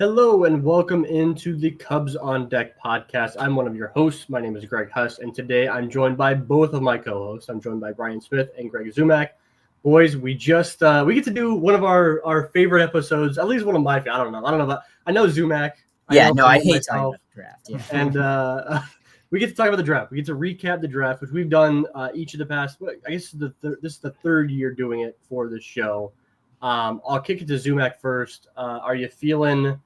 Hello and welcome into the Cubs on Deck podcast. I'm one of your hosts. My name is Greg Huss, and today I'm joined by both of my co-hosts. I'm joined by Bryan Smith and Greg Zumach. Boys, we get to do one of our favorite episodes, at least one of my favorite. I know Zumach. I hate talking about the draft. Yeah. And we get to talk about the draft. We get to recap the draft, which we've done each of the past. I guess this is the third year doing it for this show. I'll kick it to Zumach first. Are you feeling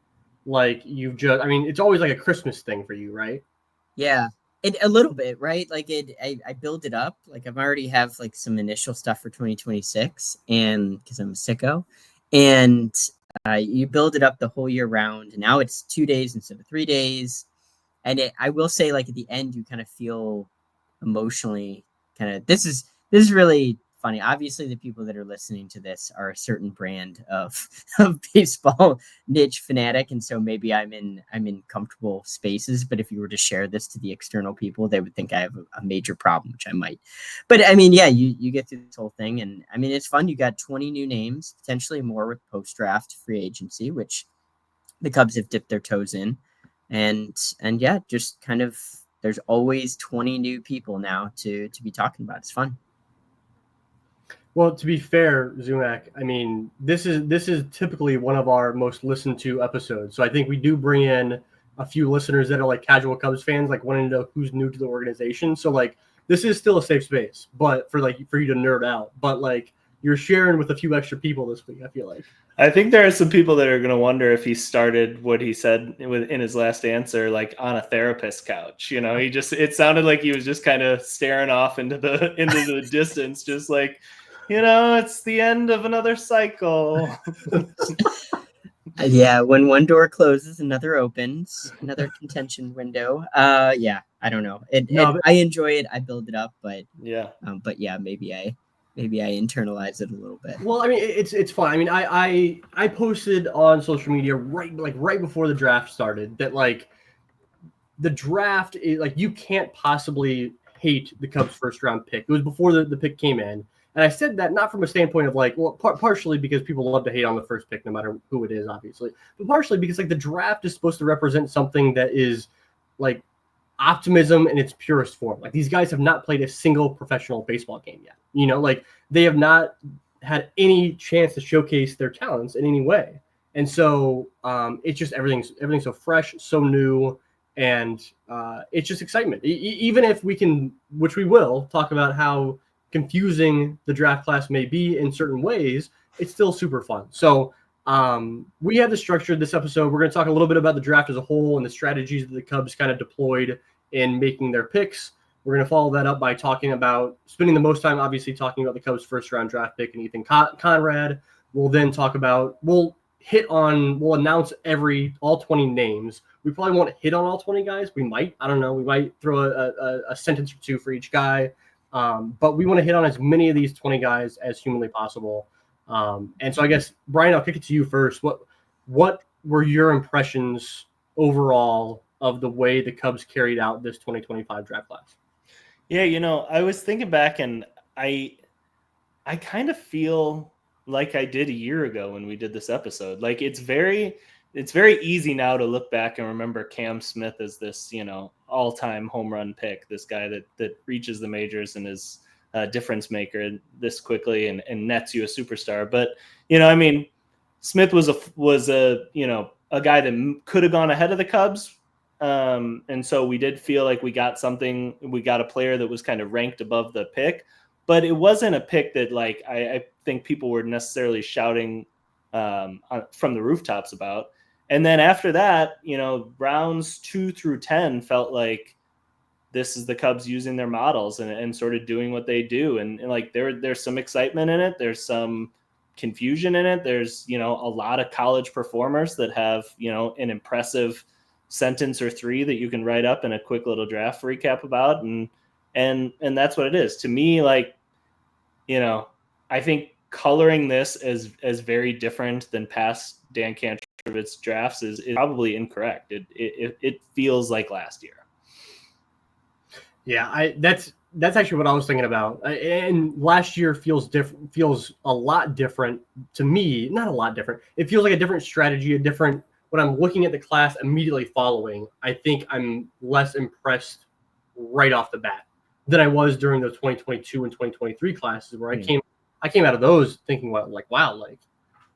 like it's always like a Christmas thing for you, right? Yeah, a little bit, right? Like I build it up. Like I've already have like some initial stuff for 2026, and because I'm a sicko, and you build it up the whole year round. And now it's 2 days instead of 3 days, and I will say, like at the end, you kind of feel emotionally this is really funny. Obviously, the people that are listening to this are a certain brand of baseball niche fanatic, and so maybe I'm in comfortable spaces. But if you were to share this to the external people, they would think I have a major problem, which I might. But I mean, yeah, you get through this whole thing, and I mean, it's fun. You got 20 new names, potentially more with post-draft free agency, which the Cubs have dipped their toes in, and yeah, just kind of there's always 20 new people now to be talking about. It's fun. Well, to be fair, Zumach, I mean, this is typically one of our most listened to episodes. So I think we do bring in a few listeners that are like casual Cubs fans, like wanting to know who's new to the organization. So like this is still a safe space, but for you to nerd out. But like you're sharing with a few extra people this week, I feel like. I think there are some people that are going to wonder if he started what he said in his last answer, like on a therapist couch. You know, it sounded like he was just kind of staring off into the distance, just like, you know, it's the end of another cycle. Yeah, when one door closes, another opens, another contention window. Yeah, I don't know. I enjoy it. I build it up, but yeah. Maybe I internalize it a little bit. Well, I mean, it's fun. I mean, I posted on social media right before the draft started that like the draft is like you can't possibly hate the Cubs' first round pick. It was before the pick came in. And I said that not from a standpoint of like, well, partially because people love to hate on the first pick, no matter who it is, obviously, but partially because like the draft is supposed to represent something that is like optimism in its purest form. Like these guys have not played a single professional baseball game yet. You know, like they have not had any chance to showcase their talents in any way. And so it's just everything's so fresh, so new, and it's just excitement. Even if we can, which we will, talk about how confusing the draft class may be in certain ways, it's still super fun. So we have the structure of this episode. We're going to talk a little bit about the draft as a whole and the strategies that the Cubs kind of deployed in making their picks. We're going to follow that up by spending the most time, obviously, talking about the Cubs' first-round draft pick and Ethan Conrad. We'll then we'll announce all 20 names. We probably won't hit on all 20 guys. We might. I don't know. We might throw a sentence or two for each guy. But we want to hit on as many of these 20 guys as humanly possible. And so I guess, Bryan, I'll kick it to you first. What were your impressions overall of the way the Cubs carried out this 2025 draft class? Yeah, you know, I was thinking back and I kind of feel like I did a year ago when we did this episode. Like it's very easy now to look back and remember Cam Smith as this, you know, all-time home run pick, this guy that reaches the majors and is a difference maker this quickly and nets you a superstar. But, you know, I mean, Smith was a guy that could have gone ahead of the Cubs. And so we did feel like we got a player that was kind of ranked above the pick, but it wasn't a pick that like, I think people were necessarily shouting from the rooftops about. And then after that, you know, rounds 2 through 10 felt like this is the Cubs using their models and sort of doing what they do. And like there's some excitement in it. There's some confusion in it. There's, you know, a lot of college performers that have, you know, an impressive sentence or three that you can write up in a quick little draft recap about. And that's what it is to me. Like, you know, I think coloring this as very different than past Dan Kantrovitz drafts is probably incorrect. It feels like last year. Yeah, that's actually what I was thinking about. And last year feels a lot different to me. Not a lot different. It feels like a different strategy, a different when I'm looking at the class immediately following, I think I'm less impressed right off the bat than I was during the 2022 and 2023 classes, where I came out of those thinking, wow,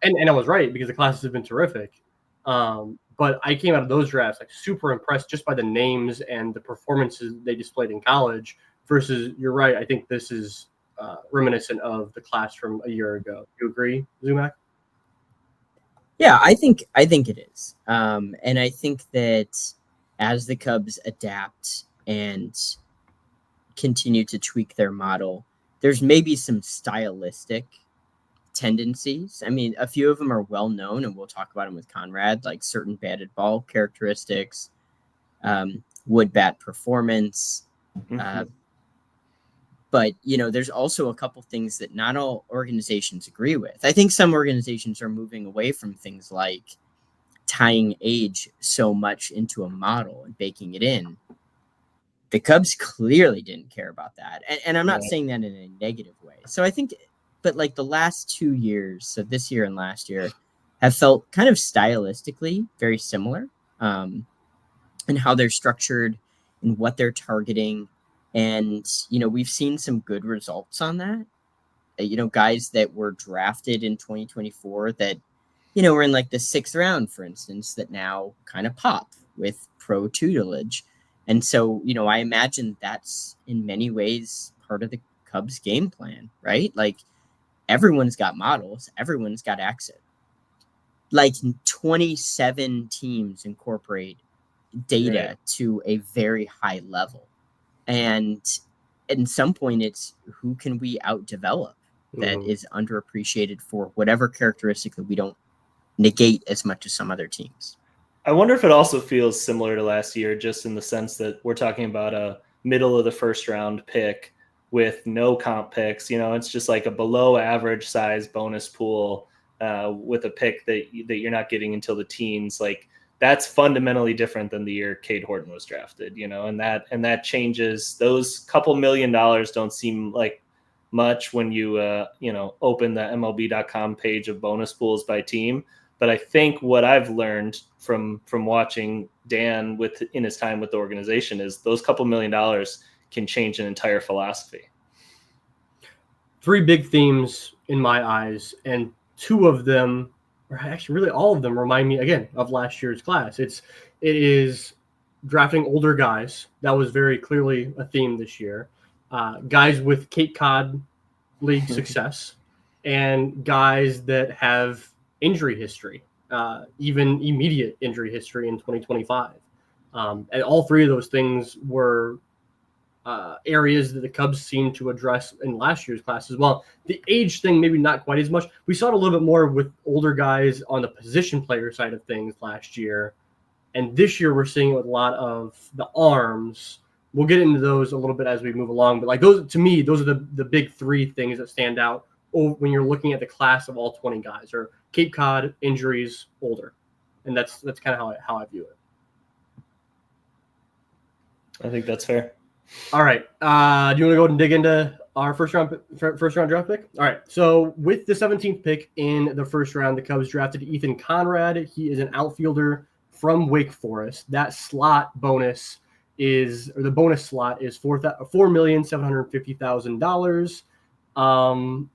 and I was right, because the classes have been terrific. But I came out of those drafts like super impressed just by the names and the performances they displayed in college. Versus, you're right, I think this is reminiscent of the class from a year ago. You agree, Zumach? Yeah, I think it is. And I think that as the Cubs adapt and continue to tweak their model, there's maybe some stylistic tendencies. I mean, a few of them are well known, and we'll talk about them with Conrad, like certain batted ball characteristics, wood bat performance. But, there's also a couple things that not all organizations agree with. I think some organizations are moving away from things like tying age so much into a model and baking it in. The Cubs clearly didn't care about that. And I'm not saying that in a negative way. So I think, but like the last 2 years, so this year and last year, have felt kind of stylistically very similar, in how they're structured and what they're targeting. And, we've seen some good results on that. Guys that were drafted in 2024 that, were in like the 6th round, for instance, that now kind of pop with pro tutelage. And so, I imagine that's in many ways part of the Cubs game plan, right? Like everyone's got models, everyone's got exit. Like 27 teams incorporate data to a very high level. And at some point it's who can we outdevelop that is underappreciated for whatever characteristic that we don't negate as much as some other teams. I wonder if it also feels similar to last year, just in the sense that we're talking about a middle of the first round pick with no comp picks. It's just like a below average size bonus pool with a pick that you're not getting until the teens. Like that's fundamentally different than the year Cade Horton was drafted, and that changes. Those couple $1 million don't seem like much when you open the MLB.com page of bonus pools by team. But I think what I've learned from watching Dan in his time with the organization is those couple $1 million can change an entire philosophy. 3 big themes in my eyes, and 2 of them, or actually really all of them, remind me again of last year's class. It is drafting older guys. That was very clearly a theme this year. Guys with Cape Cod League success, and guys that have injury history, even immediate injury history in 2025. And all 3 of those things were areas that the Cubs seemed to address in last year's class as well. The age thing, maybe not quite as much. We saw it a little bit more with older guys on the position player side of things last year. And this year we're seeing it with a lot of the arms. We'll get into those a little bit as we move along. But like those, to me, those are the big 3 things that stand out when you're looking at the class of all 20 guys, or Cape Cod, injuries, older. And that's kind of how I view it. I think that's fair. All right. Do you want to go ahead and dig into our first round draft pick? All right. So with the 17th pick in the first round, the Cubs drafted Ethan Conrad. He is an outfielder from Wake Forest. That slot bonus the bonus slot is $4,750,000.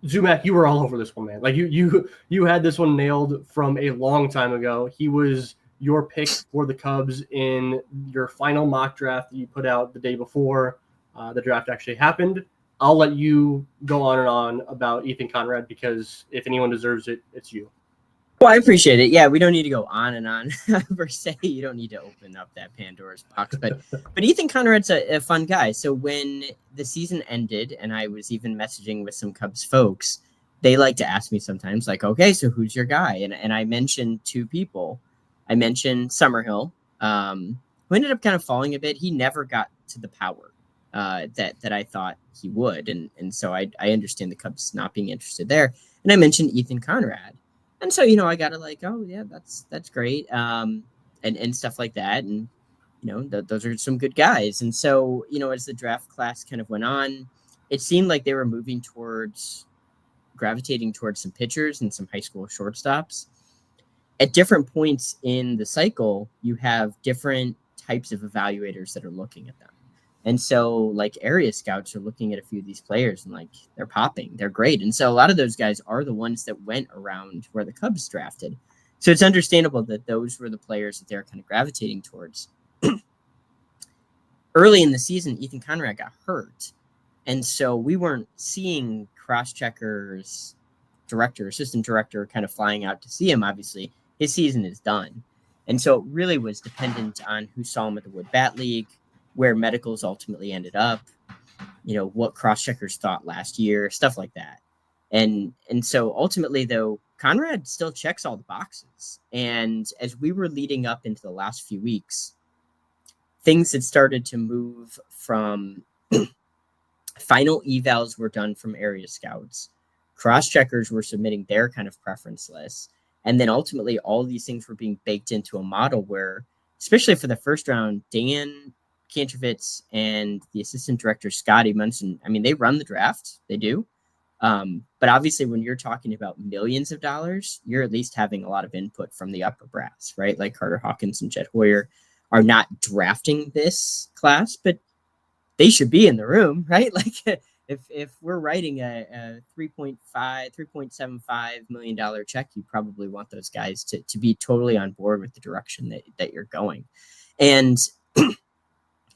Zumach, you were all over this one, man. Like you had this one nailed from a long time ago. He was your pick for the Cubs in your final mock draft that you put out the day before the draft actually happened. I'll let you go on and on about Ethan Conrad, because if anyone deserves it, it's you. Well, I appreciate it. Yeah, we don't need to go on and on per se. You don't need to open up that Pandora's box. But Ethan Conrad's a fun guy. So when the season ended and I was even messaging with some Cubs folks, they like to ask me sometimes, like, okay, so who's your guy? And I mentioned 2 people. I mentioned Summerhill, who ended up kind of falling a bit. He never got to the power that I thought he would. And so I understand the Cubs not being interested there. And I mentioned Ethan Conrad. And so, I got to like, oh, yeah, that's great. And stuff like that. And, those are some good guys. And so, as the draft class kind of went on, it seemed like they were gravitating towards some pitchers and some high school shortstops. at different points in the cycle, you have different types of evaluators that are looking at them. And so like area scouts are looking at a few of these players and like they're popping, they're great. And so a lot of those guys are the ones that went around where the Cubs drafted. So it's understandable that those were the players that they're kind of gravitating towards. Early in the season, Ethan Conrad got hurt. And so we weren't seeing cross-checkers, director, assistant director kind of flying out to see him. Obviously, his season is done. And so it really was dependent on who saw him at the Wood Bat League, where medicals ultimately ended up, what cross-checkers thought last year, stuff like that. And so ultimately, though, Conrad still checks all the boxes. And as we were leading up into the last few weeks, things had started to move from final evals were done from area scouts. Cross-checkers were submitting their kind of preference lists. And then ultimately, all these things were being baked into a model where, especially for the first round, Dan Kantrovitz and the assistant director, Scotty Munson, I mean, they run the draft. They do. But obviously, when you're talking about millions of dollars, you're at least having a lot of input from the upper brass, right? Like Carter Hawkins and Jed Hoyer are not drafting this class, but they should be in the room, right? Like if we're writing a $3.75 million check, you probably want those guys to be totally on board with the direction that you're going. And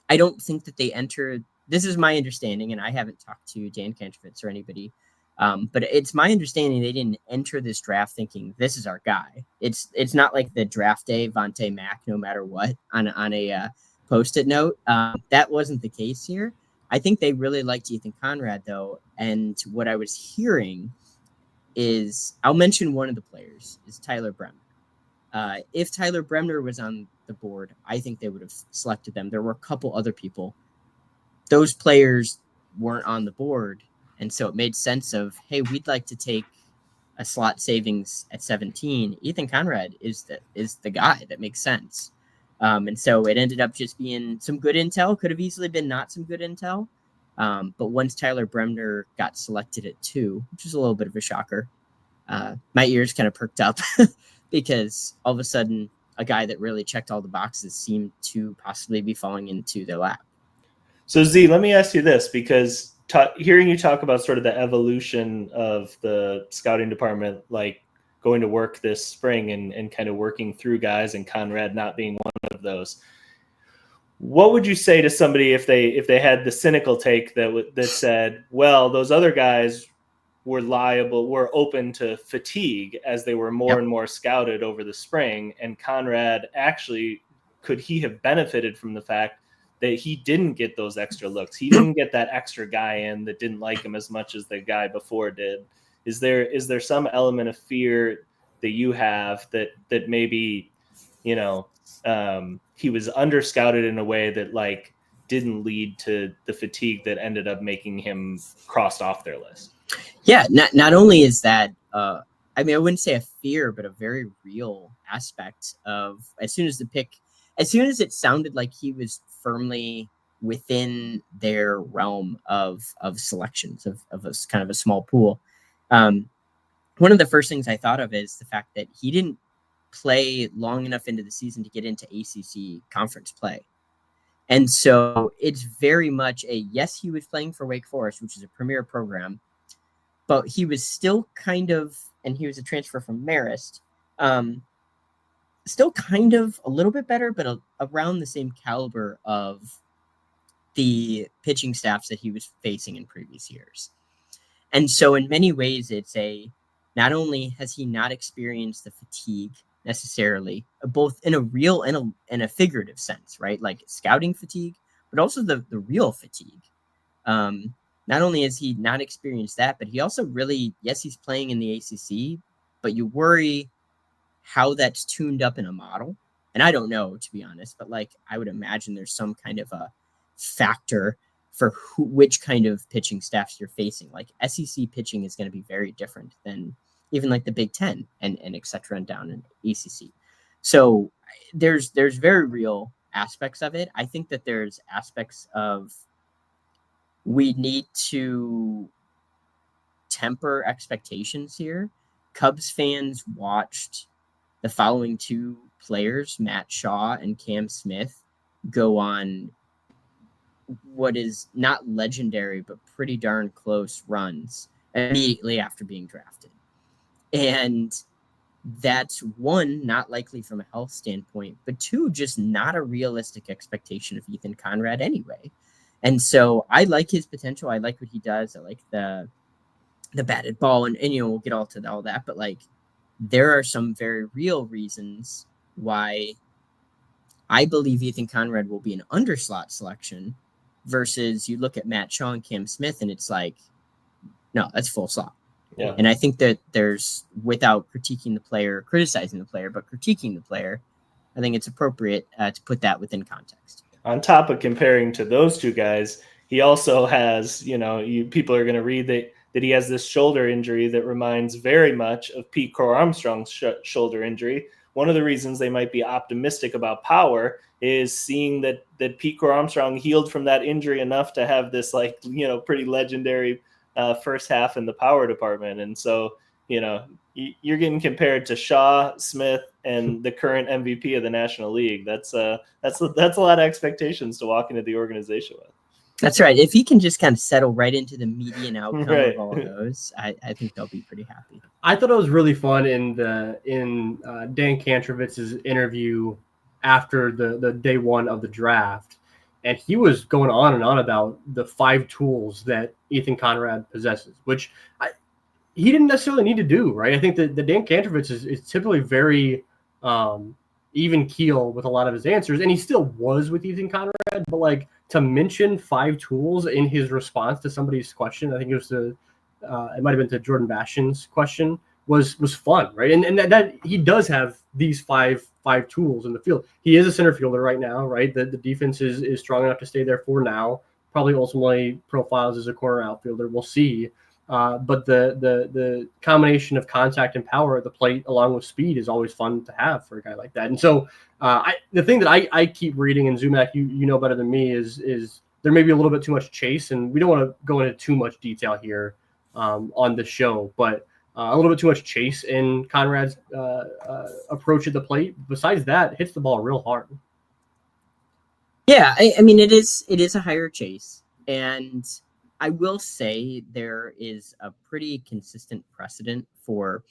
I don't think that they entered. This is my understanding, and I haven't talked to Dan Kantrovitz or anybody, but it's my understanding they didn't enter this draft thinking this is our guy. It's not like the draft day Vontae Mack, no matter what, on a Post-it note. That wasn't the case here. I think they really liked Ethan Conrad, though, and what I was hearing is, I'll mention one of the players, is Tyler Bremner. If Tyler Bremner was on the board, I think they would have selected them. There were a couple other people. Those players weren't on the board, and so it made sense of, hey, we'd like to take a slot savings at 17. Ethan Conrad is the guy. That makes sense. And so it ended up just being some good intel. Could have easily been not some good intel. But once Tyler Bremner got selected at 2, which is a little bit of a shocker, my ears kind of perked up because all of a sudden a guy that really checked all the boxes seemed to possibly be falling into their lap. So Z, let me ask you this, because hearing you talk about sort of the evolution of the scouting department, like going to work this spring and kind of working through guys, and Conrad not being one of those. What would you say to somebody if they had the cynical take that said, well, those other guys were open to fatigue as they were more and more scouted over the spring, and Conrad actually, could he have benefited from the fact that he didn't get those extra looks? He didn't get that extra guy in that didn't like him as much as the guy before did. Is there some element of fear that you have that maybe, he was underscouted in a way that like didn't lead to the fatigue that ended up making him crossed off their list? Yeah, not only is that, I wouldn't say a fear, but a very real aspect of as soon as it sounded like he was firmly within their realm of selections of a kind of a small pool. One of the first things I thought of is the fact that he didn't play long enough into the season to get into ACC conference play. And so it's very much yes, he was playing for Wake Forest, which is a premier program, but he was still and he was a transfer from Marist, still kind of a little bit better, but around the same caliber of the pitching staffs that he was facing in previous years. And so in many ways, it's not only has he not experienced the fatigue necessarily, both in a real and a figurative sense, right? Like scouting fatigue, but also the real fatigue. Not only has he not experienced that, but he also really, yes, he's playing in the ACC, but you worry how that's tuned up in a model. And I don't know, to be honest, but like I would imagine there's some kind of a factor for which kind of pitching staffs you're facing. Like SEC pitching is going to be very different than even like the Big Ten and et cetera, and down in ACC. So there's very real aspects of it. I think that there's aspects of we need to temper expectations here. Cubs fans watched the following two players, Matt Shaw and Cam Smith, go on what is not legendary, but pretty darn close runs immediately after being drafted. And that's one, not likely from a health standpoint, but two, just not a realistic expectation of Ethan Conrad anyway. And so I like his potential. I like what he does. I like the batted ball, and we'll get all to all that, but like there are some very real reasons why I believe Ethan Conrad will be an underslot selection versus you look at Matt Shaw and Cam Smith and it's like, no, that's full slot. Yeah. And I think that there's, without critiquing the player, criticizing the player, but critiquing the player, I think it's appropriate to put that within context. On top of comparing to those two guys, he also has, people are going to read that he has this shoulder injury that reminds very much of Pete Crow Armstrong's shoulder injury. One of the reasons they might be optimistic about power is seeing that Pete Crow Armstrong healed from that injury enough to have this pretty legendary first half in the power department. And so, you're getting compared to Shaw, Smith, and the current MVP of the National League. That's a lot of expectations to walk into the organization with. That's right. If he can just kind of settle right into the median outcome right. of all those, I think they'll be pretty happy. I thought it was really fun in Dan Kantrovitz's interview after the day one of the draft. And he was going on and on about the 5 tools that Ethan Conrad possesses, which he didn't necessarily need to do, right? I think that the Dan Kantrovitz is typically very even keel with a lot of his answers, and he still was with Ethan Conrad, but like to mention 5 tools in his response to somebody's question, I think it was it might have been to Jordan Bastian's question, was fun, right? And that he does have these five tools in the field. He is a center fielder right now, right? The defense is strong enough to stay there for now. Probably ultimately profiles as a corner outfielder. We'll see. But the combination of contact and power at the plate along with speed is always fun to have for a guy like that. And so the thing that I keep reading, and Zumach, you know better than me, is there may be a little bit too much chase, and we don't want to go into too much detail here on the show, but a little bit too much chase in Conrad's approach at the plate. Besides that, hits the ball real hard. Yeah, I mean, it is a higher chase, and I will say there is a pretty consistent precedent for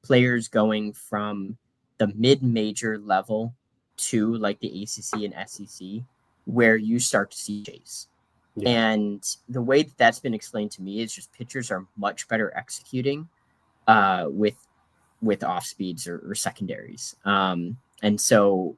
players going from the mid-major level to like the ACC and SEC, where you start to see chase. Yeah. And the way that that's been explained to me is just pitchers are much better executing with off speeds or secondaries. And so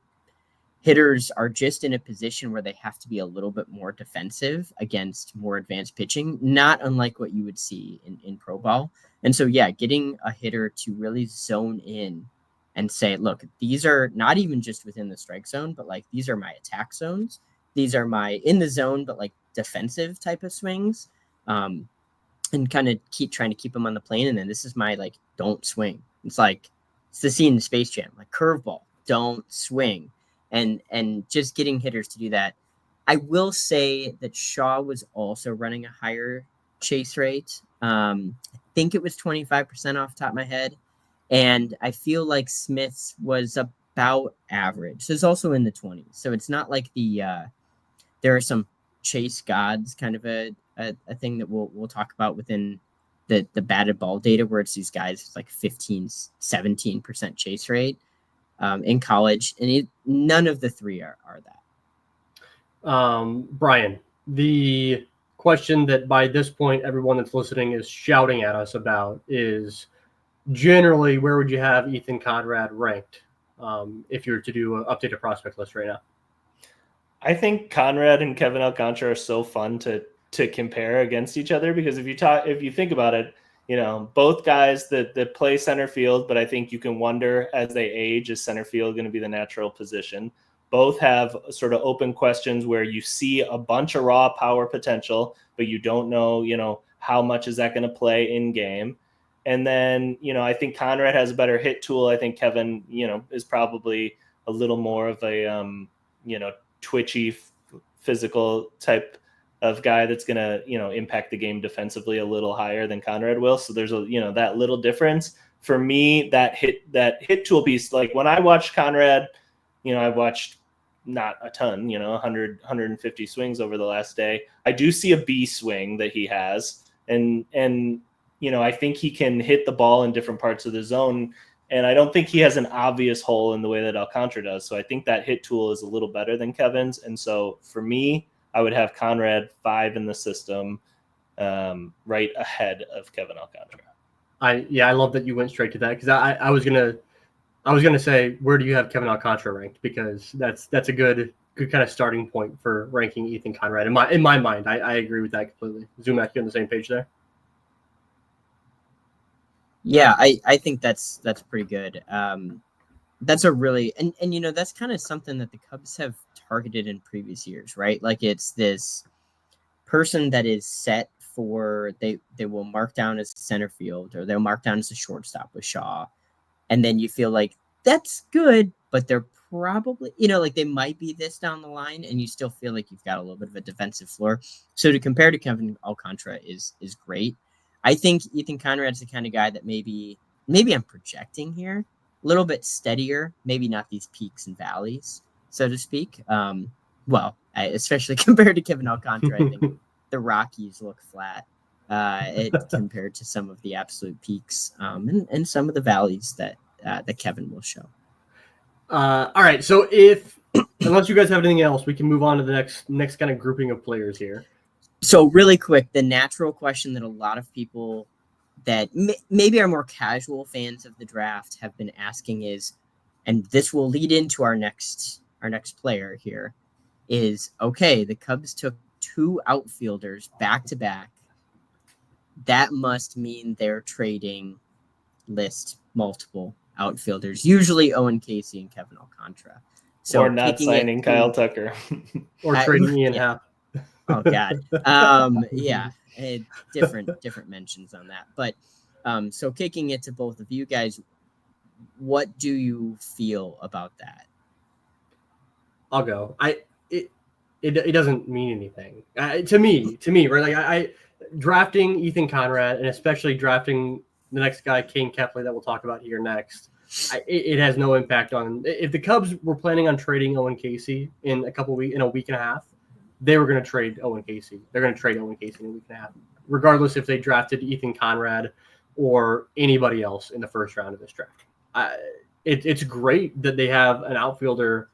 hitters are just in a position where they have to be a little bit more defensive against more advanced pitching, not unlike what you would see in pro ball. And so, yeah, getting a hitter to really zone in and say, look, these are not even just within the strike zone, but like these are my attack zones. These are my in the zone, but like defensive type of swings. And kind of trying to keep them on the plane. And then this is my like, don't swing. It's like, it's the scene in Space Jam, like curveball, don't swing. And just getting hitters to do that. I will say that Shaw was also running a higher chase rate. I think it was 25% off the top of my head. And I feel like Smith's was about average. So it's also in the 20s. So it's not like there are some chase gods kind of a thing that we'll talk about within the batted ball data, where it's these guys with like 15-17% chase rate in college, and none of the three are that. Bryan, the question that by this point everyone that's listening is shouting at us about is generally where would you have Ethan Conrad ranked if you were to do an updated prospect list right now? I think Conrad and Kevin Alcantara are so fun to compare against each other, because if you think about it, both guys that play center field, but I think you can wonder as they age, is center field going to be the natural position? Both have sort of open questions where you see a bunch of raw power potential, but you don't know, how much is that going to play in game? And then, I think Conrad has a better hit tool. I think Kevin, is probably a little more of a, twitchy, physical type of guy that's going to, impact the game defensively a little higher than Conrad will. So there's that little difference. for me, that hit tool piece, like when I watched Conrad, I watched not a ton, 100, 150 swings over the last day. I do see a B swing that he has. And I think he can hit the ball in different parts of the zone. And I don't think he has an obvious hole in the way that Alcantara does. So I think that hit tool is a little better than Kevin's. And so for me, I would have Conrad 5 in the system, right ahead of Kevin Alcantara. I love that you went straight to that, because I was gonna say, where do you have Kevin Alcantara ranked? Because that's a good kind of starting point for ranking Ethan Conrad. In my mind, I agree with that completely. Zumach, you on the same page there? Yeah, I think that's pretty good. That's a really and that's kind of something that the Cubs have targeted in previous years, right? Like it's this person that is set for they will mark down as center field, or they'll mark down as a shortstop with Shaw, and then you feel like that's good, but they're probably like they might be this down the line, and you still feel like you've got a little bit of a defensive floor. So to compare to Kevin Alcantara is great. I think Ethan Conrad's the kind of guy that maybe I'm projecting here, a little bit steadier, maybe not these peaks and valleys, so to speak. Especially compared to Kevin Alcantara, I think the Rockies look flat compared to some of the absolute peaks and some of the valleys that Kevin will show. All right, so unless you guys have anything else, we can move on to the next kind of grouping of players here. So really quick, the natural question that a lot of people that maybe are more casual fans of the draft have been asking is, and this will lead into our next player here, is, okay, the Cubs took 2 outfielders back to back. That must mean they're trading multiple outfielders, usually Owen Casey and Kevin Alcantara. So or not signing Kyle Tucker. Or trading Ian Happ. Oh God. Different mentions on that. But so kicking it to both of you guys, what do you feel about that? I'll go. It doesn't mean anything to me, right? Like I drafting Ethan Conrad, and especially drafting the next guy, Kane Kepler, that we'll talk about here next. It has no impact on. If the Cubs were planning on trading Owen Casey in a week and a half, they were going to trade Owen Casey. They're going to trade Owen Casey in a week and a half, regardless if they drafted Ethan Conrad or anybody else in the first round of this draft. It's great that they have an outfielder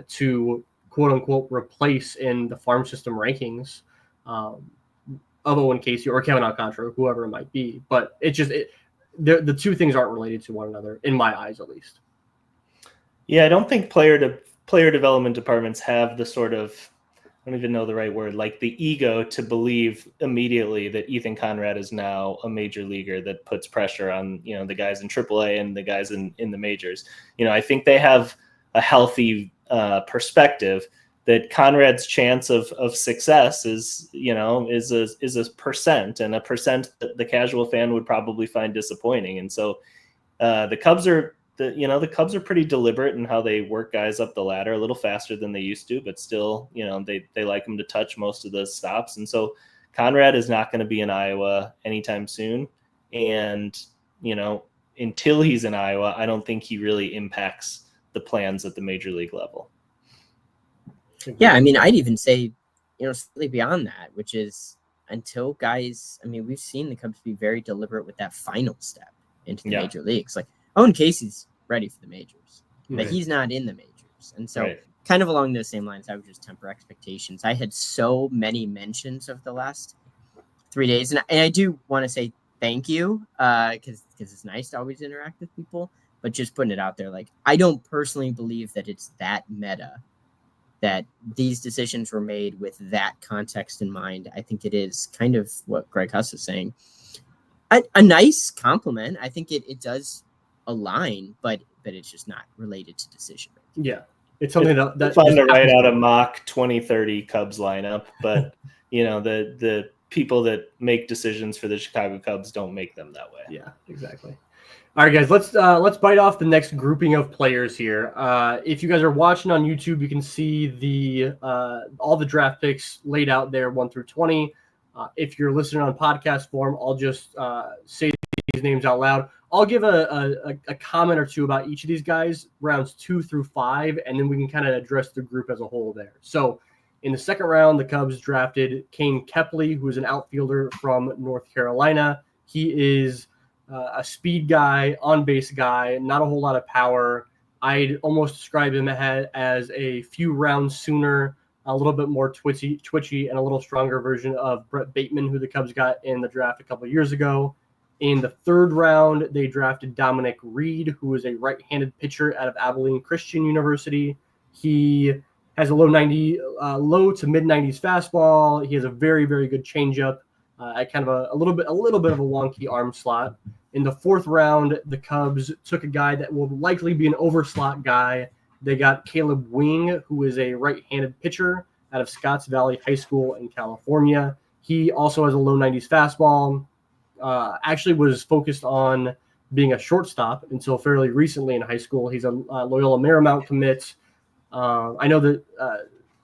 to quote unquote replace in the farm system rankings of Owen Casey or Kevin Alcantara, whoever it might be. But the two things aren't related to one another, in my eyes, at least. Yeah, I don't think player development departments have the sort of, I don't even know the right word, like the ego to believe immediately that Ethan Conrad is now a major leaguer that puts pressure on, the guys in AAA and the guys in the majors. I think they have a healthy perspective that Conrad's chance of success is a percent, and a percent that the casual fan would probably find disappointing. And so the Cubs are pretty deliberate in how they work guys up the ladder, a little faster than they used to, but still, they like them to touch most of the stops. And so Conrad is not going to be in Iowa anytime soon. And, until he's in Iowa, I don't think he really impacts the plans at the major league level. Yeah, I mean, I'd even say, slightly beyond that, which is until guys, I mean, we've seen the Cubs be very deliberate with that final step into the major leagues. Like, Owen Casey's ready for the majors, but he's not in the majors. And so kind of along those same lines, I would just temper expectations. I had so many mentions of the last 3 days, and I do want to say thank you because it's nice to always interact with people, but just putting it out there, like, I don't personally believe that it's that meta that these decisions were made with that context in mind. I think it is kind of what Greg Huss is saying. A nice compliment. I think it does align, but it's just not related to decision making. Yeah. It's something that's fun to write out a mock 2030 Cubs lineup, but the people that make decisions for the Chicago Cubs don't make them that way. Yeah, exactly. All right, guys, let's bite off the next grouping of players here. If you guys are watching on YouTube, you can see all the draft picks laid out there, 1 through 20. If you're listening on podcast form, I'll just say these names out loud. I'll give a comment or two about each of these guys, rounds 2 through 5, and then we can kind of address the group as a whole there. So in the second round, the Cubs drafted Kane Kepley, who is an outfielder from North Carolina. He is a speed guy, on-base guy, not a whole lot of power. I'd almost describe him as a few rounds sooner, a little bit more twitchy, and a little stronger version of Brett Bateman, who the Cubs got in the draft a couple of years ago. In the third round, they drafted Dominic Reed, who is a right-handed pitcher out of Abilene Christian University. He has a low to mid-90s fastball. He has a very, very good changeup, at kind of a little bit of a wonky arm slot. In the fourth round, the Cubs took a guy that will likely be an overslot guy. They got Caleb Wing, who is a right-handed pitcher out of Scotts Valley High School in California. He also has a low 90s fastball. Actually was focused on being a shortstop until fairly recently in high school. He's a Loyola Marymount commit. I know that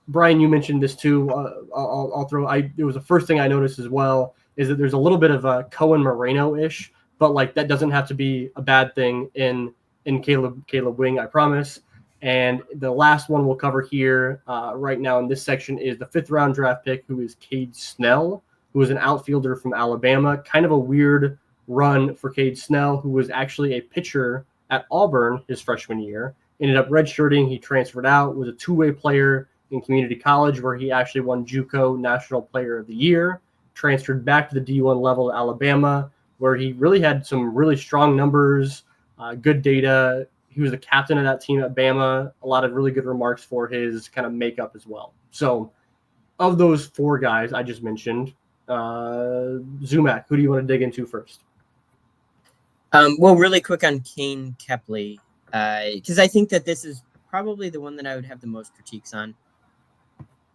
Brian, you mentioned this too. I'll throw. It was the first thing I noticed as well is that there's a little bit of a Cohen Moreno-ish, but like that doesn't have to be a bad thing in Caleb Wing, I promise. And the last one we'll cover here right now in this section is the 5th round draft pick, who is Cade Snell, who is an outfielder from Alabama. Kind of a weird run for Cade Snell, who was actually a pitcher at Auburn his freshman year. Ended up redshirting. He transferred out, was a two-way player in community college where he actually won JUCO National Player of the Year. Transferred back to the D1 level at Alabama, where he really had some really strong numbers, good data. He was the captain of that team at Bama. A lot of really good remarks for his kind of makeup as well. So of those 4 guys I just mentioned, Zumach, who do you want to dig into first? Well, really quick on Kane Kepley, because I think that this is probably the one that I would have the most critiques on.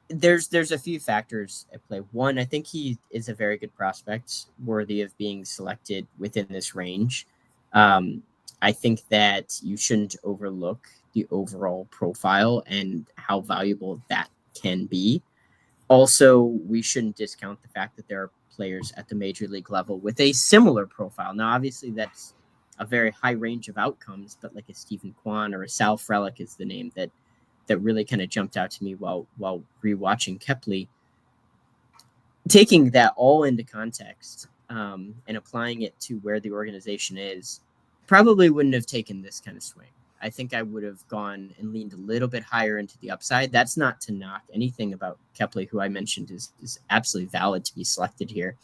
There's a few factors at play. One, I think he is a very good prospect, worthy of being selected within this range. I think that you shouldn't overlook the overall profile and how valuable that can be. Also, we shouldn't discount the fact that there are players at the major league level with a similar profile. Now, obviously, that's a very high range of outcomes, but like a Stephen Kwan or a Sal Frelick is the name that really kind of jumped out to me while rewatching Kepley. Taking that all into context and applying it to where the organization is, probably wouldn't have taken this kind of swing. I think I would have gone and leaned a little bit higher into the upside. That's not to knock anything about Kepley, who I mentioned is absolutely valid to be selected here.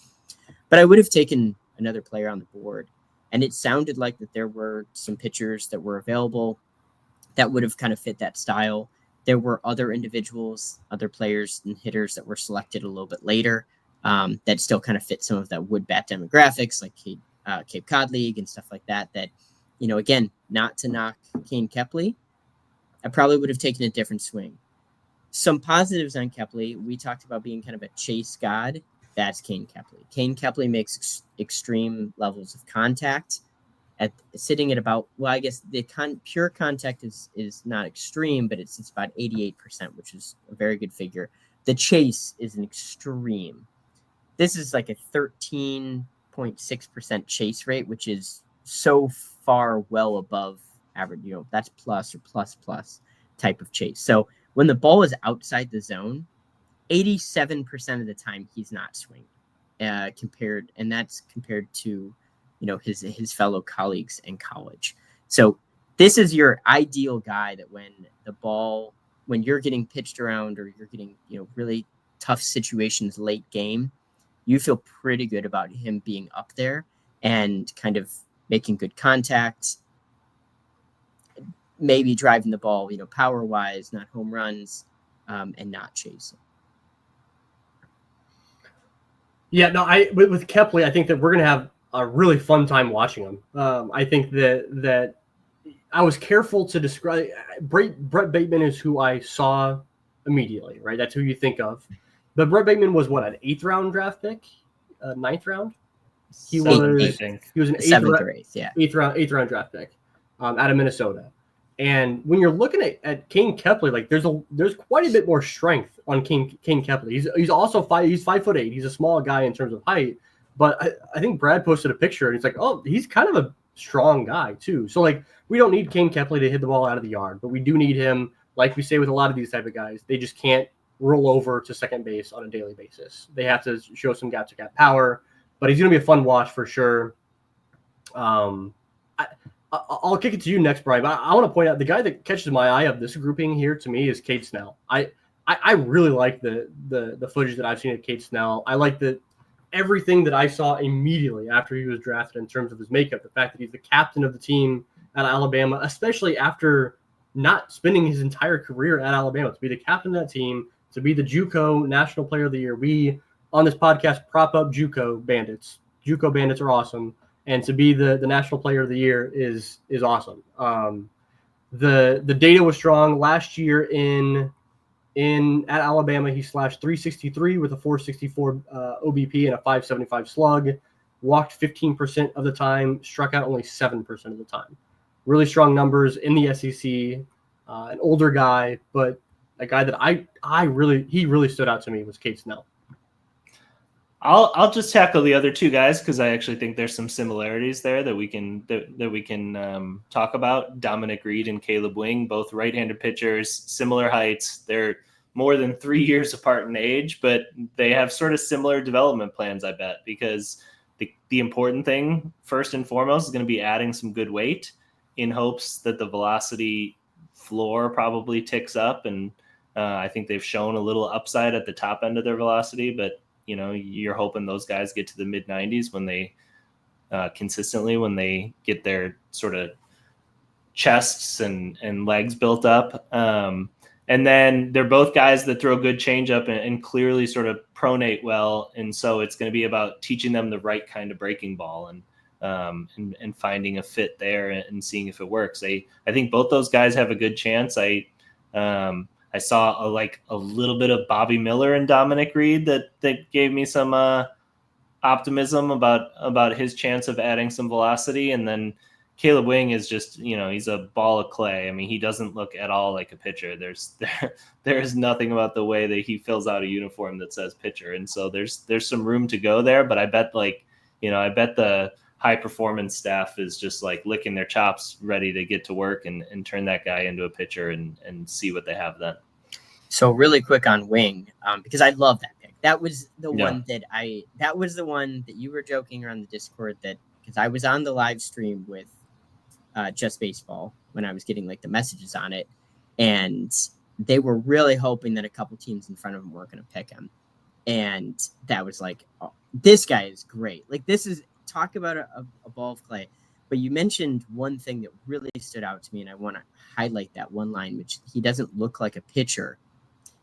But I would have taken another player on the board. And it sounded like that there were some pitchers that were available that would have kind of fit that style. There were other individuals, other players and hitters that were selected a little bit later that still kind of fit some of that wood bat demographics, like Cape Cod League and stuff like that, again, not to knock Kane Kepley, I probably would have taken a different swing. Some positives on Kepley, we talked about being kind of a chase god. That's Kane Kepley. Kane Kepley makes extreme levels of contact, sitting at about, well, I guess the pure contact is not extreme, but it's about 88%, which is a very good figure. The chase is an extreme. This is like a 13.6% chase rate, which is so far well above average. That's plus or plus type of chase. So when the ball is outside the zone, 87% of the time he's not swinging, compared to his fellow colleagues in college. So this is your ideal guy that when you're getting pitched around or you're getting really tough situations late game, you feel pretty good about him being up there and kind of making good contact, maybe driving the ball, power wise, not home runs, and not chasing. Yeah, no, with Kepley, I think that we're going to have a really fun time watching him. I think that I was careful to describe Brett Bateman is who I saw immediately, right? That's who you think of. But Brett Bateman was what, an 8th round draft pick, 9th round? He was an 8th round draft pick out of Minnesota. And when you're looking at Kane Kepley, like there's quite a bit more strength on Kane Kepley. He's also 5'8". He's a small guy in terms of height, but I think Brad posted a picture and he's like, oh, he's kind of a strong guy too. So like we don't need Kane Kepley to hit the ball out of the yard, but we do need him, like we say with a lot of these type of guys, they just can't roll over to second base on a daily basis. They have to show some gap-to-gap power, but he's going to be a fun watch for sure. I'll kick it to you next, Brian, but I want to point out the guy that catches my eye of this grouping here to me is Cade Snell. I really like the footage that I've seen of Cade Snell. I like everything that I saw immediately after he was drafted in terms of his makeup, the fact that he's the captain of the team at Alabama, especially after not spending his entire career at Alabama, to be the captain of that team, to be the JUCO National Player of the Year. We, on this podcast, prop up JUCO Bandits. JUCO Bandits are awesome. And to be the National Player of the Year is awesome. The data was strong. Last year at Alabama, he slashed 363 with a 464 OBP and a 575 slug. Walked 15% of the time, struck out only 7% of the time. Really strong numbers in the SEC. An older guy, but a guy that he really stood out to me was Cade Snell. I'll just tackle the other two guys because I actually think there's some similarities there that we can talk about. Dominic Reed and Caleb Wing, both right-handed pitchers, similar heights. They're more than 3 years apart in age, but they have sort of similar development plans, I bet, because the important thing, first and foremost, is going to be adding some good weight in hopes that the velocity floor probably ticks up. And I think they've shown a little upside at the top end of their velocity, but you're hoping those guys get to the mid 90s when they consistently, when they get their sort of chests and legs built up. And then they're both guys that throw good changeup and clearly sort of pronate well. And so it's going to be about teaching them the right kind of breaking ball and finding a fit there and seeing if it works. I think both those guys have a good chance. I saw a little bit of Bobby Miller and Dominic Reed that gave me some optimism about his chance of adding some velocity. And then Caleb Wing is just, he's a ball of clay. I mean, he doesn't look at all like a pitcher. There is nothing about the way that he fills out a uniform that says pitcher. And so there's some room to go there, but I bet the high performance staff is just like licking their chops, ready to get to work and turn that guy into a pitcher and see what they have then. So really quick on Wing, because I love that pick. That was the one that was the one that you were joking around the Discord because I was on the live stream with Just Baseball when I was getting like the messages on it, and they were really hoping that a couple teams in front of him weren't going to pick him. And that was like, oh, this guy is great. Like, this is, talk about a ball of clay. But you mentioned one thing that really stood out to me, and I want to highlight that one line, which he doesn't look like a pitcher.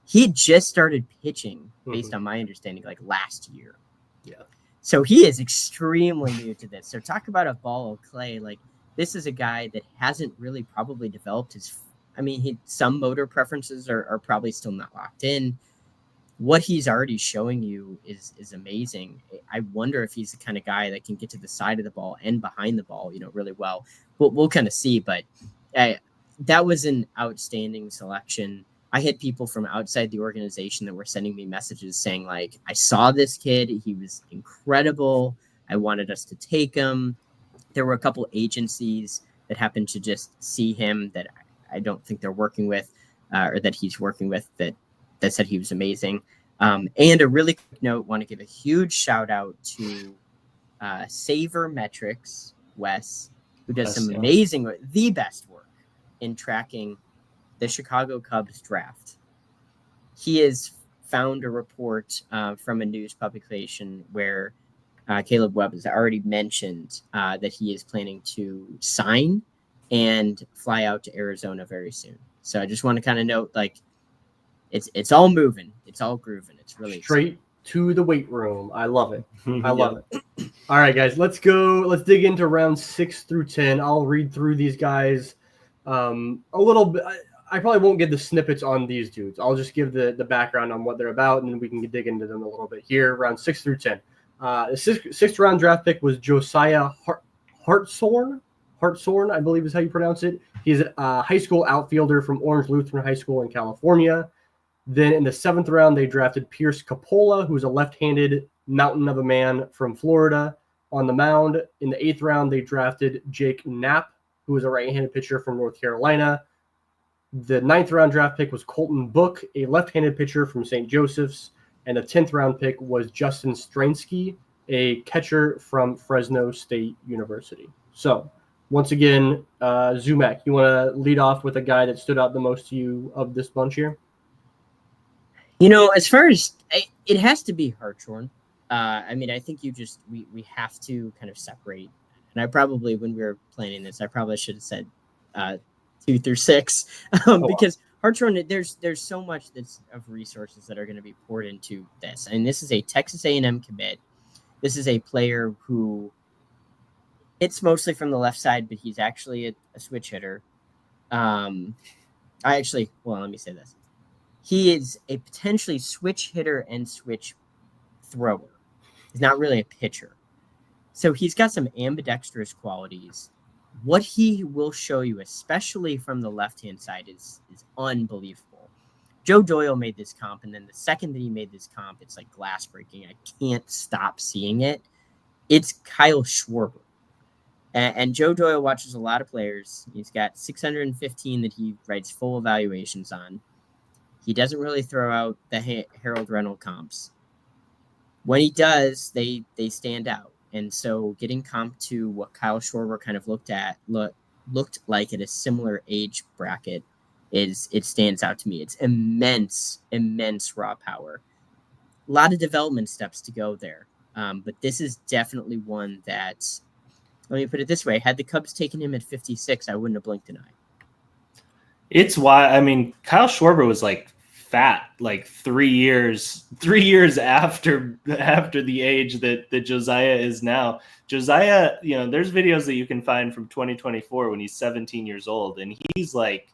He just started pitching, based on my understanding, like last year. Yeah. So he is extremely new to this. So talk about a ball of clay. Like, this is a guy that hasn't really probably developed some motor preferences are probably still not locked in. What he's already showing you is amazing. I wonder if he's the kind of guy that can get to the side of the ball and behind the ball, really well. We'll kind of see, but that was an outstanding selection. I had people from outside the organization that were sending me messages saying, like, I saw this kid. He was incredible. I wanted us to take him. There were a couple agencies that happened to just see him that I don't think they're working with, or that he's working with, that said he was amazing. And a really quick note, want to give a huge shout out to Savor Metrics, Wes, who does some amazing work, the best work in tracking the Chicago Cubs draft. He has found a report from a news publication where Caleb Webb has already mentioned that he is planning to sign and fly out to Arizona very soon. So I just want to kind of note, like, it's all moving, it's all grooving. It's really straight exciting. To the weight room. I love it. I love it. All right, guys, let's go. Let's dig into round 6 through 10. I'll read through these guys a little bit. I probably won't give the snippets on these dudes. I'll just give the background on what they're about, and then we can dig into them a little bit here. Round 6 through 10. The sixth round draft pick was Josiah Hartshorn, I believe is how you pronounce it. He's a high school outfielder from Orange Lutheran High School in California. Then in the 7th round, they drafted Pierce Capola, who's a left-handed mountain of a man from Florida. On the mound, in the 8th round, they drafted Jake Knapp, who was a right-handed pitcher from North Carolina. The 9th round draft pick was Colton Book, a left-handed pitcher from St. Joseph's. And the 10th round pick was Justin Stransky, a catcher from Fresno State University. So, once again, Zumach, you want to lead off with a guy that stood out the most to you of this bunch here? As far as it has to be Hartshorn. I think we have to kind of separate. And I probably, when we were planning this, I probably should have said 2 through 6 because Hartshorn, there's so much of resources that are going to be poured into this. And this is a Texas A&M commit. This is a player who hits mostly from the left side, but he's actually a switch hitter. Let me say this. He is a potentially switch hitter and switch thrower. He's not really a pitcher. So he's got some ambidextrous qualities. What he will show you, especially from the left-hand side, is unbelievable. Joe Doyle made this comp, and then the second that he made this comp, it's like glass breaking. I can't stop seeing it. It's Kyle Schwarber. And Joe Doyle watches a lot of players. He's got 615 that he writes full evaluations on. He doesn't really throw out the Harold Reynolds comps. When he does, they stand out. And so getting comp to what Kyle Schwarber kind of looked like at a similar age bracket it stands out to me. It's immense raw power. A lot of development steps to go there. But this is definitely one that, let me put it this way, had the Cubs taken him at 56, I wouldn't have blinked an eye. It's why, Kyle Schwarber was like fat, like 3 years after the age that Josiah is now. Josiah, there's videos that you can find from 2024 when he's 17 years old, and he's like,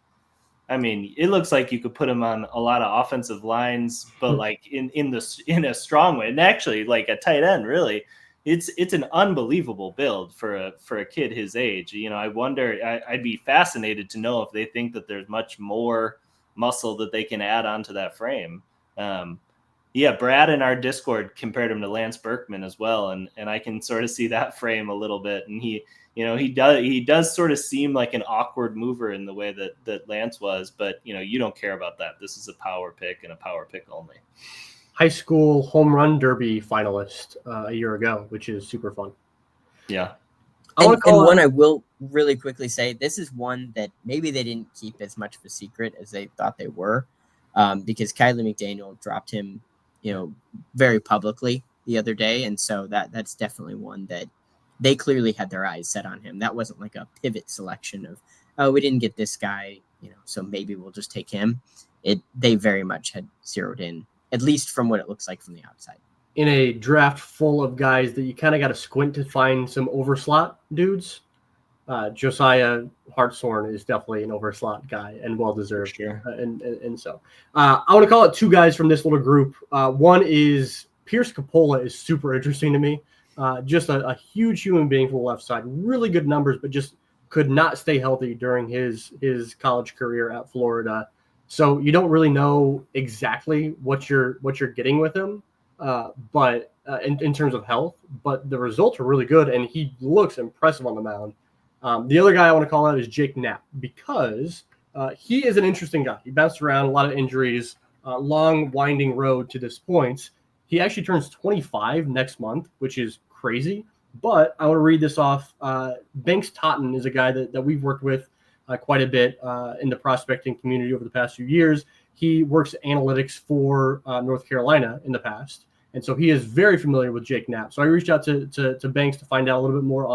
it looks like you could put him on a lot of offensive lines, but like in a strong way, and actually like a tight end, really. It's an unbelievable build for a kid his age. I wonder, I'd be fascinated to know if they think that there's much more muscle that they can add onto that frame. Brad in our Discord compared him to Lance Berkman as well, and I can sort of see that frame a little bit. And he does sort of seem like an awkward mover in the way that Lance was, but you don't care about that. This is a power pick and a power pick only. High school home run derby finalist a year ago, which is super fun. Yeah. And one I will really quickly say, this is one that maybe they didn't keep as much of a secret as they thought they were, because Kylie McDaniel dropped him, very publicly the other day. And so that's definitely one that they clearly had their eyes set on him. That wasn't like a pivot selection of, oh, we didn't get this guy, so maybe we'll just take him. They very much had zeroed in, at least from what it looks like from the outside. In a draft full of guys that you kind of got to squint to find some overslot dudes, Josiah Hartshorn is definitely an overslot guy and well-deserved. Sure. And so I want to call it 2 guys from this little group. One is Pierce Capola is super interesting to me. Just a huge human being from the left side, really good numbers, but just could not stay healthy during his college career at Florida. So you don't really know exactly what you're getting with him, but in terms of health. But the results are really good, and he looks impressive on the mound. The other guy I want to call out is Jake Knapp, because he is an interesting guy. He bounced around, a lot of injuries, long winding road to this point. He actually turns 25 next month, which is crazy. But I want to read this off. Banks Totten is a guy that we've worked with quite a bit in the prospecting community over the past few years. He works analytics for North Carolina in the past, and so he is very familiar with Jake Knapp. So I reached out to Banks to find out a little bit more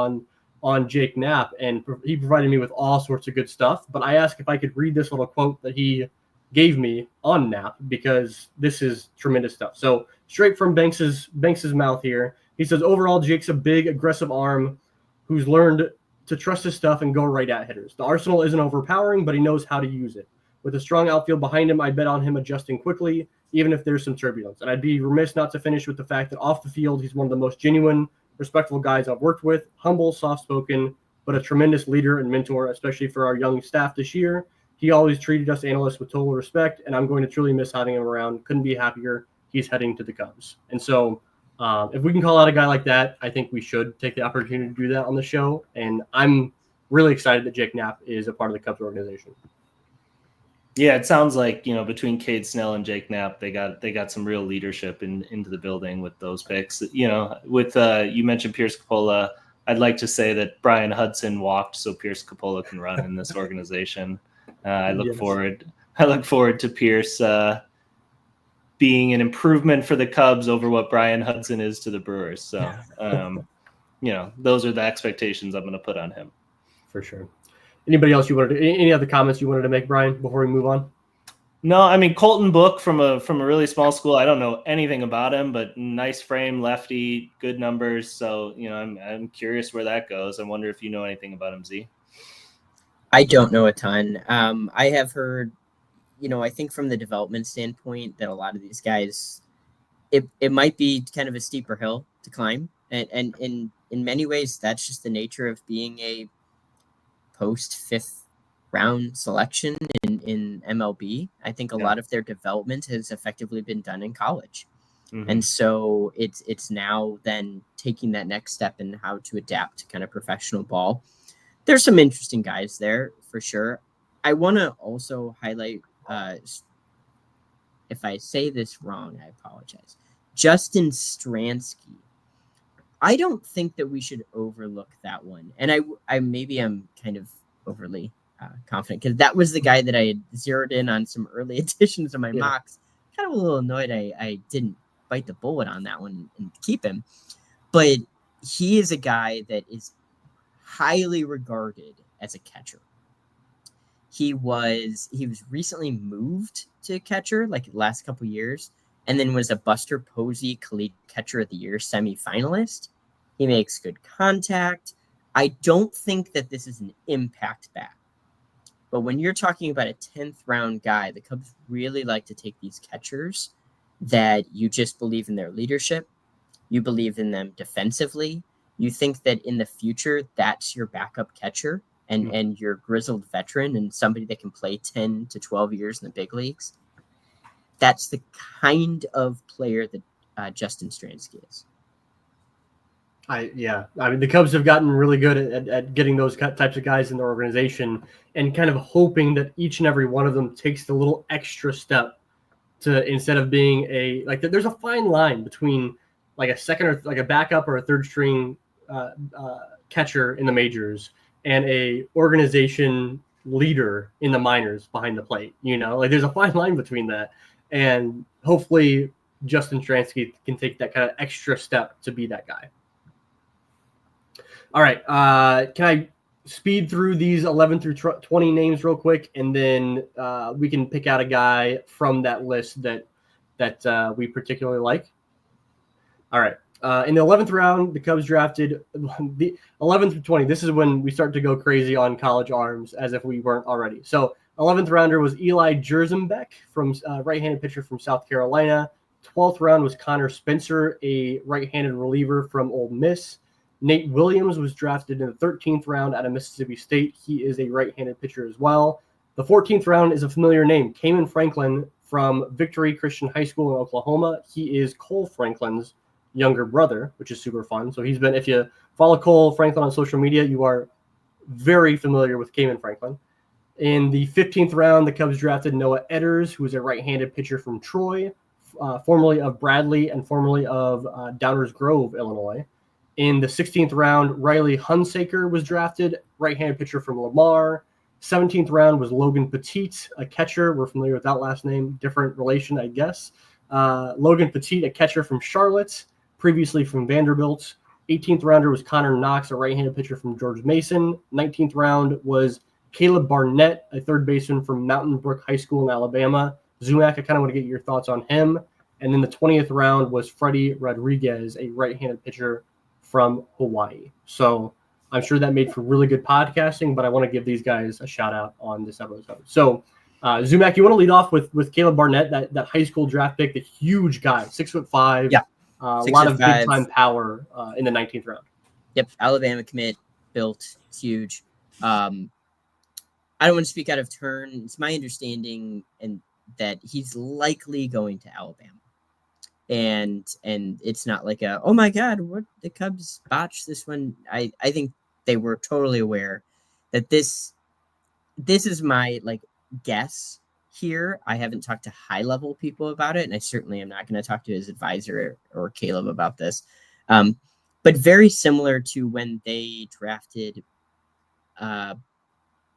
on Jake Knapp, and he provided me with all sorts of good stuff. But I asked if I could read this little quote that he gave me on Knapp, because this is tremendous stuff. So straight from Banks's mouth here, he says, overall, Jake's a big, aggressive arm who's learned to trust his stuff and go right at hitters. The arsenal isn't overpowering, but he knows how to use it. With a strong outfield behind him, I bet on him adjusting quickly, even if there's some turbulence. And I'd be remiss not to finish with the fact that off the field, he's one of the most genuine, respectful guys I've worked with, humble, soft-spoken, but a tremendous leader and mentor, especially for our young staff this year. He always treated us analysts with total respect, and I'm going to truly miss having him around. Couldn't be happier. He's heading to the Cubs. And so If we can call out a guy like that, I think we should take the opportunity to do that on the show. And I'm really excited that Jake Knapp is a part of the Cubs organization. Yeah, it sounds like, between Cade Snell and Jake Knapp, they got some real leadership into the building with those picks. With you mentioned Pierce Coppola, I'd like to say that Brian Hudson walked so Pierce Coppola can run in this organization. I look forward to Pierce being an improvement for the Cubs over what Brian Hudson is to the Brewers. So, those are the expectations I'm going to put on him. For sure. Anybody else any other comments you wanted to make, Brian, before we move on? No, I mean, Colton Book from a really small school. I don't know anything about him, but nice frame, lefty, good numbers. So, I'm curious where that goes. I wonder if you know anything about him, Z. I don't know a ton. I have heard, I think from the development standpoint that a lot of these guys, it might be kind of a steeper hill to climb. And in many ways, that's just the nature of being a post-fifth round selection in MLB. I think a lot of their development has effectively been done in college. Mm-hmm. And so it's now then taking that next step in how to adapt to kind of professional ball. There's some interesting guys there for sure. I want to also highlight, if I say this wrong, I apologize. Justin Stransky. I don't think that we should overlook that one. And I maybe I'm kind of overly confident because that was the guy that I had zeroed in on some early editions of my mocks. Kind of a little annoyed I didn't bite the bullet on that one and keep him. But he is a guy that is highly regarded as a catcher. He was recently moved to catcher like the last couple years, and then was a Buster Posey Collegiate Catcher of the Year semifinalist. He makes good contact. I don't think that this is an impact bat. But when you're talking about a 10th round guy, the Cubs really like to take these catchers that you just believe in their leadership. You believe in them defensively. You think that in the future, that's your backup catcher and your grizzled veteran and somebody that can play 10 to 12 years in the big leagues. That's the kind of player that Justin Stransky is. I mean, the Cubs have gotten really good at getting those types of guys in their organization and kind of hoping that each and every one of them takes the little extra step to, instead of being there's a fine line between like a second or like a backup or a third string catcher in the majors and a organization leader in the minors behind the plate. There's a fine line between that. And hopefully Justin Stransky can take that kind of extra step to be that guy. All right. Can I speed through these 11 through 20 names real quick, and then we can pick out a guy from that list that we particularly like? All right. In the 11th round, the Cubs drafted the 11 through 20. This is when we start to go crazy on college arms, as if we weren't already. So 11th rounder was Eli Jerzembeck, from right-handed pitcher from South Carolina. 12th round was Connor Spencer, a right-handed reliever from Ole Miss. Nate Williams was drafted in the 13th round out of Mississippi State. He is a right-handed pitcher as well. The 14th round is a familiar name, Kamen Franklin from Victory Christian High School in Oklahoma. He is Cole Franklin's younger brother, which is super fun. So he's been, if you follow Cole Franklin on social media, you are very familiar with Kamen Franklin. In the 15th round, the Cubs drafted Noah Edders, who is a right-handed pitcher from Troy, formerly of Bradley and formerly of Downers Grove, Illinois. In the 16th round, Riley Hunsaker was drafted, right-handed pitcher from Lamar. 17th round was Logan Petit, a catcher. We're familiar with that last name, different relation, I guess. Logan Petit, a catcher from Charlotte, previously from Vanderbilt. 18th rounder was Connor Knox, a right-handed pitcher from George Mason. 19th round was Caleb Barnett, a third baseman from Mountain Brook High School in Alabama. Zumach, I kind of want to get your thoughts on him. And then the 20th round was Freddie Rodriguez, a right-handed pitcher from Hawaii. So I'm sure that made for really good podcasting, but I want to give these guys a shout out on this episode. So Zumach, you want to lead off with Caleb Barnett, that high school draft pick, the huge guy, 6'5". Yeah. A lot of big time power in the 19th round. Yep. Alabama commit, built, huge. I don't want to speak out of turn. It's my understanding that he's likely going to Alabama. and it's not like a, oh my God, what the Cubs botched this one. I think they were totally aware that this is my like guess here. I haven't talked to high level people about it, and I certainly am not going to talk to his advisor or Caleb about this. But very similar to when they drafted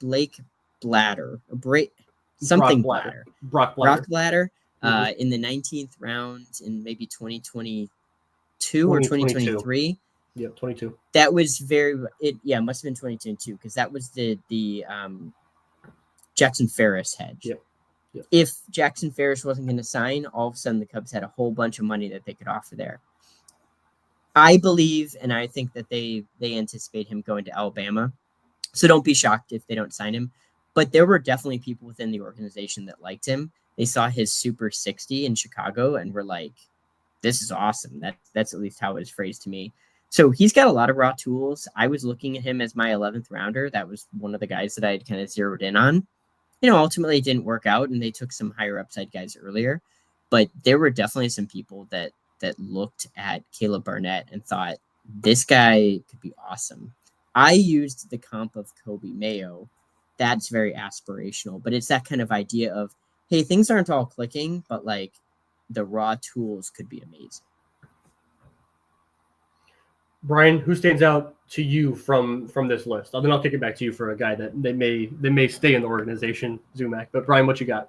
Blake Blatter, something Blatter. Brock Blatter. Brock Blatter in the 19th round in maybe 2022 or 2023. Yep, 22. That was it must have been 2022 because that was the Jackson Ferris hedge. Yep. If Jackson Ferris wasn't going to sign, all of a sudden the Cubs had a whole bunch of money that they could offer there. I believe, and I think that they anticipate him going to Alabama. So don't be shocked if they don't sign him. But there were definitely people within the organization that liked him. They saw his Super 60 in Chicago and were like, this is awesome. That's at least how it was phrased to me. So he's got a lot of raw tools. I was looking at him as my 11th rounder. That was one of the guys that I had kind of zeroed in on. Ultimately it didn't work out, and they took some higher upside guys earlier. But there were definitely some people that looked at Caleb Barnett and thought, this guy could be awesome. I used the comp of Kobe Mayo. That's very aspirational, but it's that kind of idea of, hey, things aren't all clicking, but like the raw tools could be amazing. Bryan, who stands out to you from this list? Then I'll kick it back to you for a guy that they may stay in the organization, Zumach. But Bryan, what you got?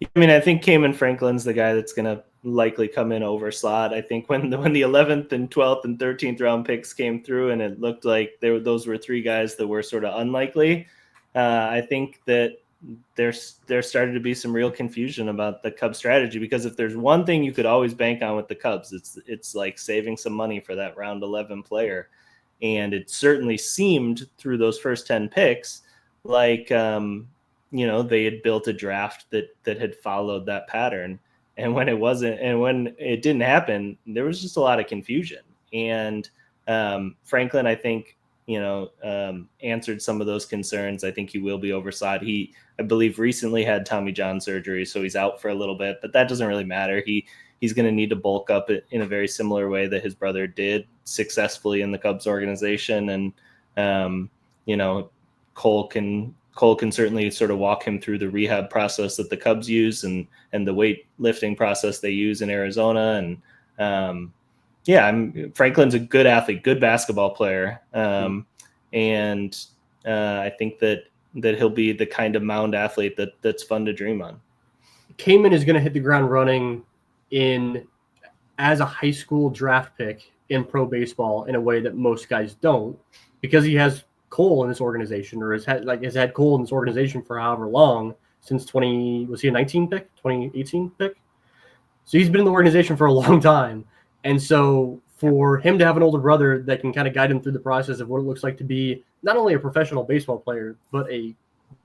I mean, I think Kamen Franklin's the guy that's going to likely come in over slot. I think when the 11th and 12th and 13th round picks came through, and it looked like those were three guys that were sort of unlikely, I think that there started to be some real confusion about the Cubs strategy, because if there's one thing you could always bank on with the Cubs, it's like saving some money for that round 11 player. And it certainly seemed through those first 10 picks like, they had built a draft that had followed that pattern. And when when it didn't happen, there was just a lot of confusion. And Franklin, I think, answered some of those concerns. I think he will be overslot. He, I believe, recently had Tommy John surgery, so he's out for a little bit, but that doesn't really matter. He's going to need to bulk up in a very similar way that his brother did successfully in the Cubs organization. And, Cole can certainly sort of walk him through the rehab process that the Cubs use and the weightlifting process they use in Arizona. And, Franklin's a good athlete, good basketball player. And I think that he'll be the kind of mound athlete that's fun to dream on. Kamen is going to hit the ground running as a high school draft pick in pro baseball in a way that most guys don't, because he has Cole in this organization, or has had Cole in this organization for however long, since was he a 19 pick, 2018 pick? So he's been in the organization for a long time. And so for him to have an older brother that can kind of guide him through the process of what it looks like to be not only a professional baseball player, but a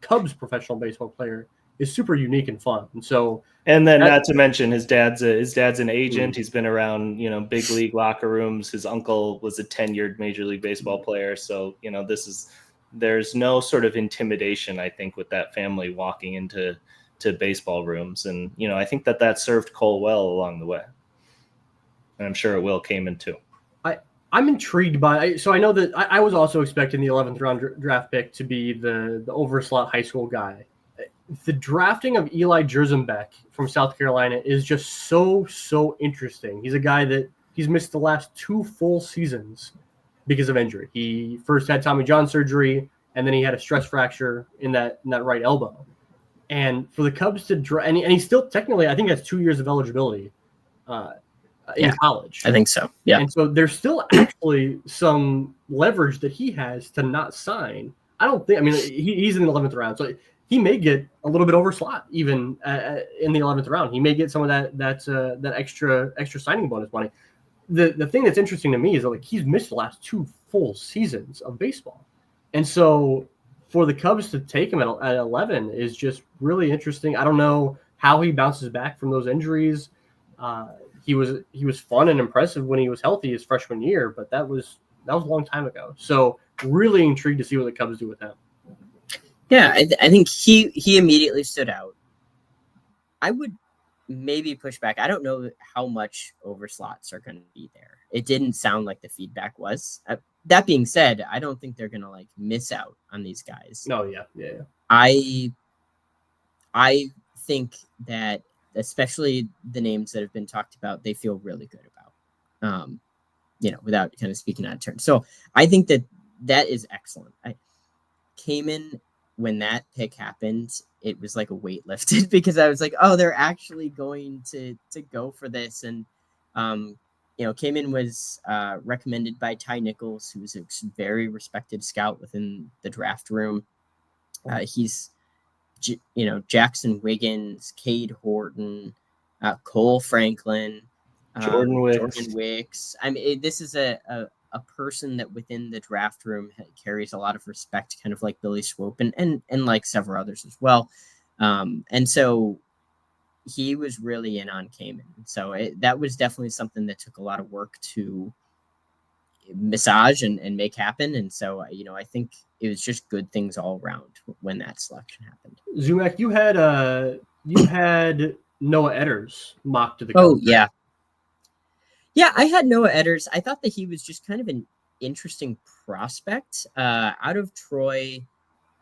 Cubs professional baseball player is super unique and fun. And then not to mention his dad's an agent. He's been around, big league locker rooms. His uncle was a tenured Major League Baseball player. So, there's no sort of intimidation, I think, with that family walking into baseball rooms. And, I think that served Cole well along the way. And I'm sure it will Kamen too. I'm intrigued by. So I know that I was also expecting the 11th round draft pick to be the overslot high school guy. The drafting of Eli Jerzenbeck from South Carolina is just so interesting. He's a guy that he's missed the last 2 full seasons because of injury. He first had Tommy John surgery, and then he had a stress fracture in that right elbow. And for the Cubs to draft, and he still technically, I think, has 2 years of eligibility in college. I think so. Yeah. And so there's still actually some leverage that he has to not sign. He's in the 11th round, so he may get a little bit over slot even in the 11th round. He may get some of that extra signing bonus money. The thing that's interesting to me is that he's missed the last 2 full seasons of baseball, and so for the Cubs to take him at 11 is just really interesting. I don't know how he bounces back from those injuries. He was fun and impressive when he was healthy his freshman year, but that was a long time ago. So really intrigued to see what the Cubs do with him. Yeah, I think he immediately stood out. I would maybe push back. I don't know how much overslots are going to be there. It didn't sound like the feedback was. That being said, I don't think they're going to like miss out on these guys. No, yeah. I think that especially the names that have been talked about, they feel really good about, without kind of speaking out of turn. So I think that is excellent. I came in when that pick happened, it was like a weight lifted because I was like, oh, they're actually going to go for this. And, Kamen was recommended by Ty Nichols, who's a very respected scout within the draft room. He's, Jackson Wiggins, Cade Horton, Cole Franklin, Jordan Wicks. I mean, this is a person that within the draft room carries a lot of respect, kind of like Billy Swope and like several others as well. And so he was really in on Kamen. So that was definitely something that took a lot of work to massage and make happen. And so, I think it was just good things all around when that selection happened. Zumach, you had Noah Edders mocked to the Cubs. Oh, yeah. Yeah, I had Noah Edders. I thought that he was just kind of an interesting prospect out of Troy.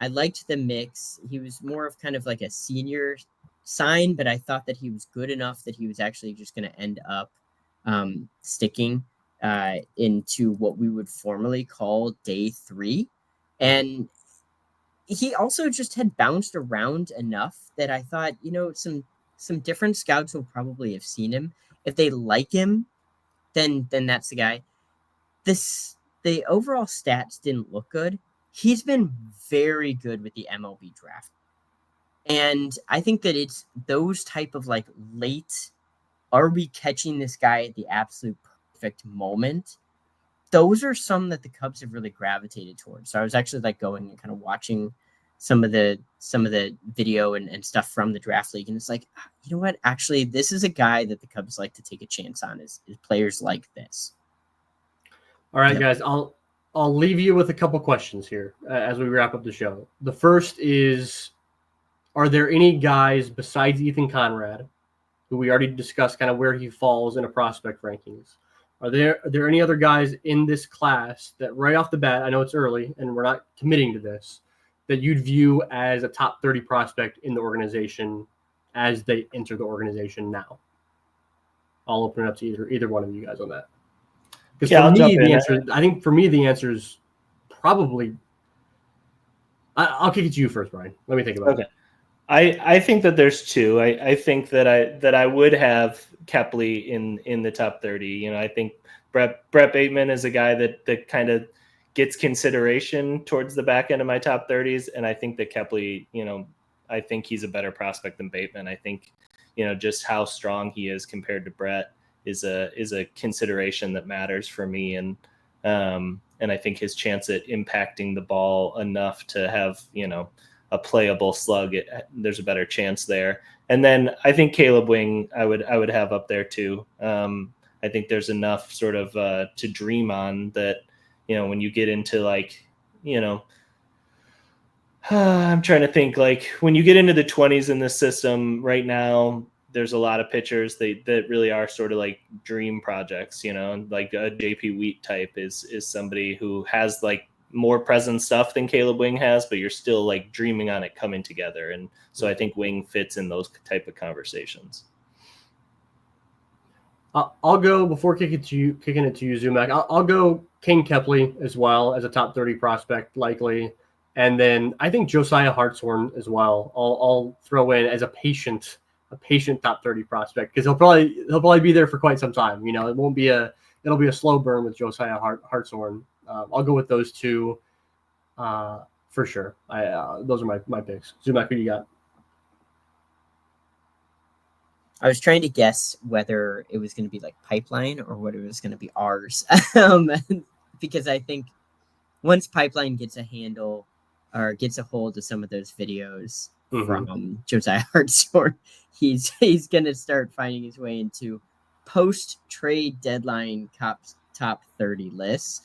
I liked the mix. He was more of kind of like a senior sign, but I thought that he was good enough that he was actually just going to end up sticking into what we would formally call day 3. And he also just had bounced around enough that I thought, some different scouts will probably have seen him. If they like him, then that's the guy. The overall stats didn't look good. He's been very good with the MLB draft. And I think that it's those type of like late, are we catching this guy at the absolute perfect moment? Those are some that the Cubs have really gravitated towards. So I was actually like going and kind of watching some of the video and stuff from the draft league. And it's like, you know what? Actually, this is a guy that the Cubs like to take a chance on is players like this. All right, guys, I'll leave you with a couple questions here as we wrap up the show. The first is, are there any guys besides Ethan Conrad, who we already discussed kind of where he falls in a prospect rankings? Are there any other guys in this class that right off the bat, I know it's early and we're not committing to this, that you'd view as a top 30 prospect in the organization as they enter the organization now? I'll open it up to either one of you guys on that. Because I think for me, the answer is probably. I'll kick it to you first, Brian. Let me think about it. I think that there's two. I think that I would have Kepley in the top 30. I think Brett Bateman is a guy that kind of gets consideration towards the back end of my top 30s, and I think that Kepley, I think he's a better prospect than Bateman. I think, just how strong he is compared to Brett is a consideration that matters for me, and I think his chance at impacting the ball enough to have a playable slug, there's a better chance there. And then I think Caleb Wing I would have up there too. I think there's enough sort of to dream on that. When you get into I'm trying to think, like when you get into the 20s in this system right now, there's a lot of pitchers that really are sort of like dream projects, like a JP Wheat type is somebody who has like more present stuff than Caleb Wing has, but you're still like dreaming on it coming together. And so I think Wing fits in those type of conversations. I'll go before kicking it to you, Zumach. I'll go King Kepley as well as a top 30 prospect, likely. And then I think Josiah Hartshorn as well. I'll throw in as a patient top 30 prospect, because he'll probably be there for quite some time. It'll be a slow burn with Josiah Hartshorn. I'll go with those two for sure. Those are my picks. Zumach, who you got? I was trying to guess whether it was going to be like Pipeline or whether it was going to be ours, because I think once Pipeline gets a handle or gets a hold of some of those videos from Josiah Hartshorn, he's going to start finding his way into post-trade deadline top 30 lists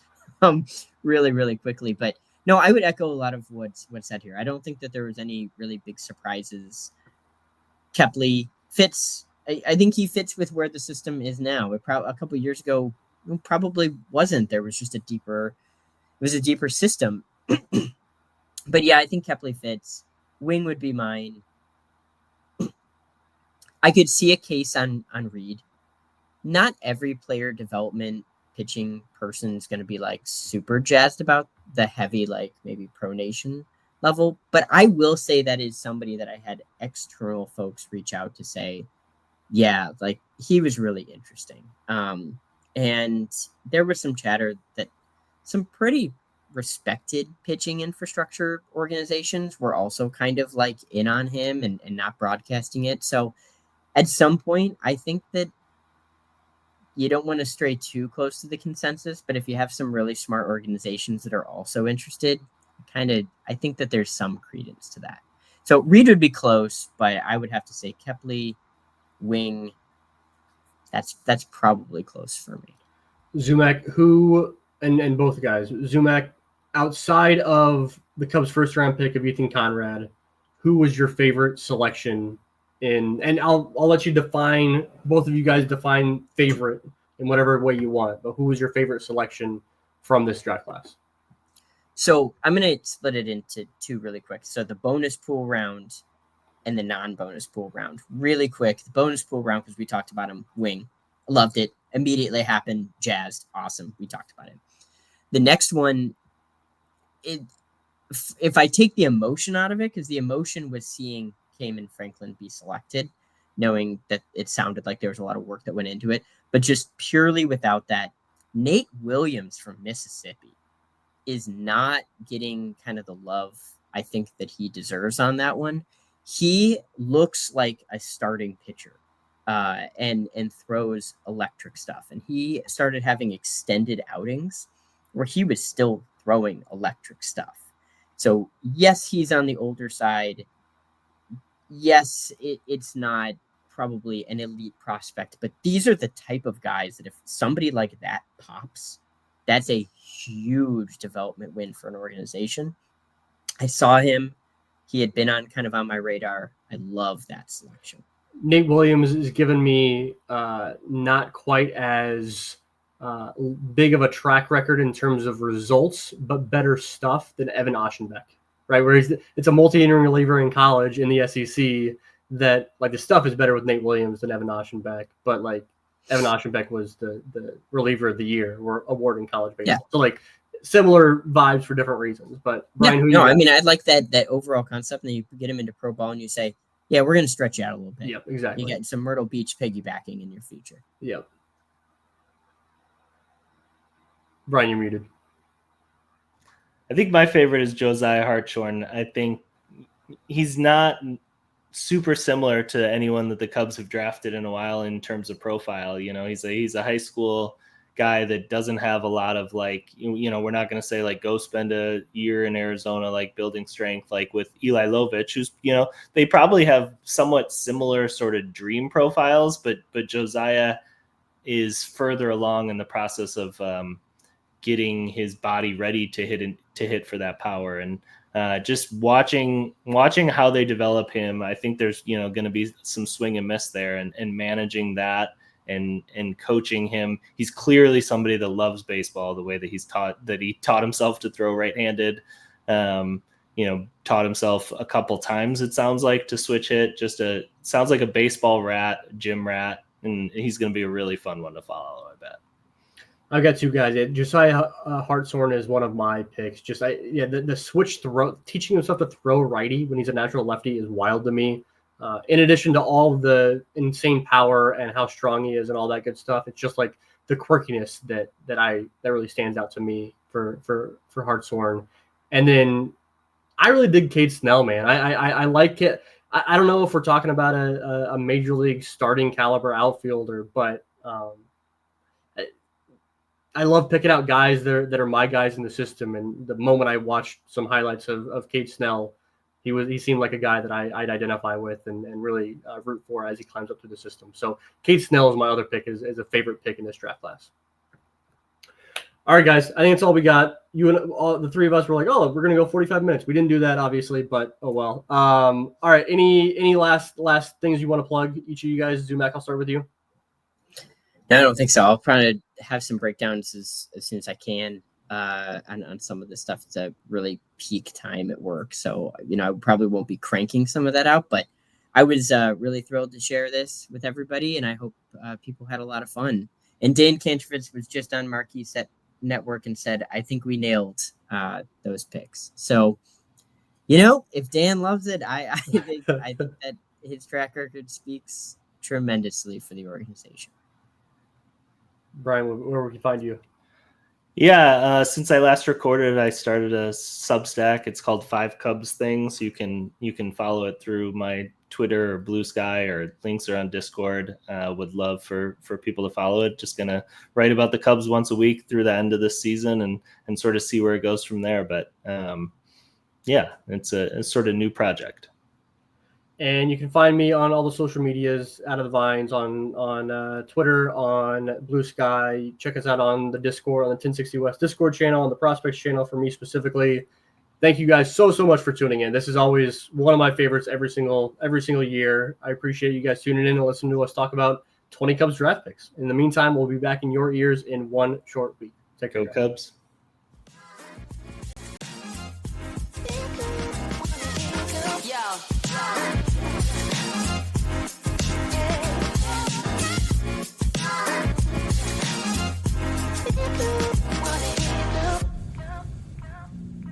really, really quickly. But no, I would echo a lot of what's said here. I don't think that there was any really big surprises. Kepley fits I think he fits with where the system is now. A couple of years ago, it probably wasn't. There was just a deeper system. But yeah, I think Kepley fits. Wing would be mine. I could see a case on Reed. Not every player development pitching person is going to be like super jazzed about the heavy, like maybe pronation level. But I will say that is somebody that I had external folks reach out to say, yeah, like he was really interesting. And there was some chatter that some pretty respected pitching infrastructure organizations were also kind of like in on him and not broadcasting it. So at some point, I think that you don't want to stray too close to the consensus, but if you have some really smart organizations that are also interested, I think that there's some credence to that. So Reed would be close, but I would have to say Kepley, Wing, that's probably close for me. Zumach, and both guys, Zumach, outside of the Cubs' first round pick of Ethan Conrad, who was your favorite selection and I'll let you define, both of you guys define favorite in whatever way you want, but who was your favorite selection from this draft class? So I'm going to split it into two really quick. So the bonus pool round and the non-bonus pool round. Really quick, the bonus pool round, because we talked about him, Wing. Loved it. Immediately happened. Jazzed. Awesome. We talked about it. The next one, if I take the emotion out of it, because the emotion was seeing Kamen Franklin be selected, knowing that it sounded like there was a lot of work that went into it, but just purely without that, Nate Williams from Mississippi is not getting kind of the love I think that he deserves on that one. He looks like a starting pitcher and throws electric stuff. And he started having extended outings where he was still throwing electric stuff. So yes, he's on the older side. Yes, it's not probably an elite prospect, but these are the type of guys that if somebody like that pops, that's a huge development win for an organization. I saw him. He had been on my radar. I love that selection. Nate Williams has given me not quite as big of a track record in terms of results, but better stuff than Evan Aschenbeck, right? Where it's a multi-inning reliever in college in the SEC that like the stuff is better with Nate Williams than Evan Aschenbeck, but like Evan Aschenbeck was the reliever of the year award in college baseball. Yeah. So like similar vibes for different reasons. But Brian, I mean, I like that overall concept, and then you get him into pro ball and you say, yeah, we're going to stretch you out a little bit. Yep, exactly. You get some Myrtle Beach piggybacking in your future. Yep. Brian, you're muted. I think my favorite is Josiah Hartshorn. I think he's not super similar to anyone that the Cubs have drafted in a while in terms of profile. You know, he's a high school guy that doesn't have a lot of like, you know, we're not going to say like go spend a year in Arizona, like building strength, like with Eli Lovich, who's, you know, they probably have somewhat similar sort of dream profiles, but Josiah is further along in the process of getting his body ready to hit for that power. And just watching how they develop him, I think there's, you know, going to be some swing and miss there, and managing that and coaching him. He's clearly somebody that loves baseball the way that he taught himself to throw right-handed, you know, taught himself a couple times, it sounds like, to switch hit. Sounds like a baseball rat, gym rat, and he's going to be a really fun one to follow, I bet. I've got two guys. Josiah Hartshorn is one of my picks. The switch throw, teaching himself to throw righty when he's a natural lefty is wild to me. In addition to all of the insane power and how strong he is and all that good stuff, it's just like the quirkiness that really stands out to me for Hartshorn. And then I really dig Cade Snell, man. I like it. I don't know if we're talking about a major league starting caliber outfielder, but I love picking out guys that are my guys in the system. And the moment I watched some highlights of Cade Snell, he seemed like a guy that I'd identify with and really root for as he climbs up through the system. So Cade Snell is my other pick, is a favorite pick in this draft class. All right, guys. I think that's all we got. You and the three of us were like, "Oh, we're gonna go 45 minutes." We didn't do that, obviously, but oh well. All right. Any last things you want to plug? Each of you guys, Zumach, I'll start with you. No, I don't think so. I'll probably have some breakdowns as soon as I can on some of the stuff. It's a really peak time at work, so I probably won't be cranking some of that out. But I was really thrilled to share this with everybody, and I hope people had a lot of fun. And Dan Kantrovitz was just on Marquee Set Network and said, "I think we nailed those picks." So, if Dan loves it, I think that his track record speaks tremendously for the organization. Bryan, where we can find you? Yeah, since I last recorded, I started a Substack. It's called 5 Cubs Things. You can follow it through my Twitter or Blue Sky, or links are on Discord. Would love for people to follow it. Just gonna write about the Cubs once a week through the end of this season and sort of see where it goes from there. But yeah, it's a sort of new project. And you can find me on all the social medias, Out of the Vines, on Twitter, on Blue Sky. Check us out on the Discord, on the 1060 West Discord channel, on the Prospects channel for me specifically. Thank you guys so much for tuning in. This is always one of my favorites every single year. I appreciate you guys tuning in and listening to us talk about 20 Cubs draft picks. In the meantime, we'll be back in your ears in one short week. Take care, Go Cubs.